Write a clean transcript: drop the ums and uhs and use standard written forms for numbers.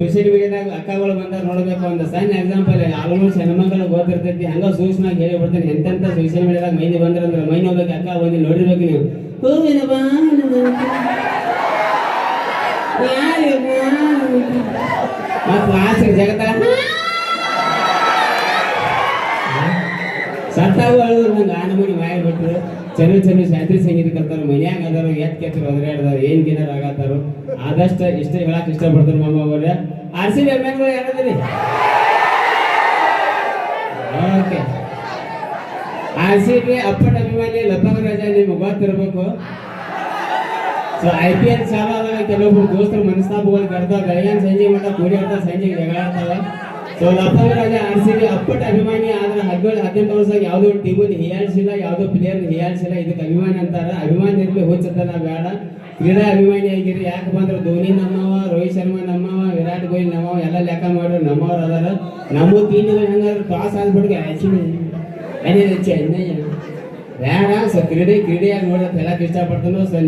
Social ಮೀಡಿಯಾದಾಗ ಅಕ್ಕಗಳು ಬಂದಾಗ ನೋಡ್ಬೇಕು ಒಂದು ಸಣ್ಣ ಎಕ್ಸಾಂಪಲ್ ಆಲ್ಮೋಸ್ಟ್ ಹೆಣ್ಮಕ್ಳು ಗೊತ್ತಿರ್ತೈತಿ ಹಂಗ ಸೂಕ್ಷ್ಮವಾಗಿ ಹೇಳಿ ಬಿಡ್ತೇನೆ. ಎಂತೆಂತ ಸೋಷಿಯಲ್ ಮೀಡಿಯಾದಾಗ ಮೈದಿ ಬಂದ್ರಂದ್ರೆ ಮೈನ್ ಹೋಗ್ಬೇಕು ಅಕ್ಕ ಬಂದು ನೋಡಿರ್ಬೇಕು ನೀವು. ಹೂವಿನ ಮತ್ ಲಾಸ್ಟ್ ಜಗತ್ತ ಸತ್ತಾಗೂ ಅಳಿದ್ರು ನಂಗೆ ಆನಮನಿ ಮಾಡಿಬಿಟ್ರು. ಚಲೋ ಶಾಸ್ತ್ರೀಯ ಸಂಗೀತ ಕಲ್ತಾರ ಮನ್ಯಾಗ ಅದಾರು ಕೆತ್ತರು ಒದರಾಡ್ದಾರು ಏನ್ ಗಿನ್ನರ್ ಆಗತ್ತಾರು. ಆದಷ್ಟು ಇಷ್ಟ ಹೇಳಕ್ ಇಷ್ಟಪಡ್ತಾರೆ ಮಾಮ ಅವ್ರೆ. RCB ಅಭಿಮಾನಿಗಳು ಯಾರದಿರಿ? ಓಕೆ, RCB ಅಪ್ಪಟ ಅಭಿಮಾನಿ ಲತಾಂಗ್ ರಾಜ ನಿಮ್ಗೆ ಗೊತ್ತಿರ್ಬೇಕು. ಸೊ IPL ಚಾಲು ಆದಾಗ ಕೆಲವೊಬ್ರು ದೋಸ್ತರು ಮನಸ್ತಾಪಗಳು ಕಡ್ತಾವ. ಬೆಳಗಿನ ಸಂಜೆ ಮಟ್ಟ ಕೂಡಿ ಆಡ್ತಾವ, ಸಂಜೆಗೆ ಜಗಳ ಆಡ್ತಾವ. ಸೊ ಲತಾಂಗ್ ರಾಜ RCB ಅಪ್ಪಟ ಅಭಿಮಾನಿ. ಆದ್ರೆ 17-18 ವರ್ಷ ಯಾವುದೋ ಟೀಮಲ್ಲಿ ಹೀಯಾಳಿಸಿಲ್ಲ, ಯಾವುದೋ ಪ್ಲೇಯರ್ ಹೀಯಾಳಿಸಿಲ್ಲ. ಇದಕ್ಕೆ ಅಭಿಮಾನಿ ಅಂತಾರ. ಅಭಿಮಾನಿ ಇರ್ಲಿ ಹುಚ್ಚತನ ಬೇಡ, ಕ್ರೀಡಾ ಅಭಿಮಾನಿ ಆಗಿರಿ. ಯಾಕೆ ಬಂದ್ರೆ ಧೋನಿ ನಮ್ಮವ, ರೋಹಿತ್ ಶರ್ಮಾ ನಮ್ಮವ, ವಿರಾಟ್ ಕೊಹ್ಲಿ ನಮ್ಮವ, ಎಲ್ಲ ಲೆಕ್ಕ ಮಾಡ್ರಿ ನಮ್ಮವ್ರು ಅದಾರ. ನಮ್ಮ ಟೀಮ್ಗಳು ಹೆಂಗಾದ್ರು ಟಾಸ್ ಆದ್ಬಿಡ್ಗೆ ಚೆನ್ನೈ ಬೇಡ. ಸೊ ಕ್ರೀಡೆಯಾಗಿ ನೋಡಿ ಹೇಳಕ್ ಇಷ್ಟಪಡ್ತಾನೋ. ಸೊ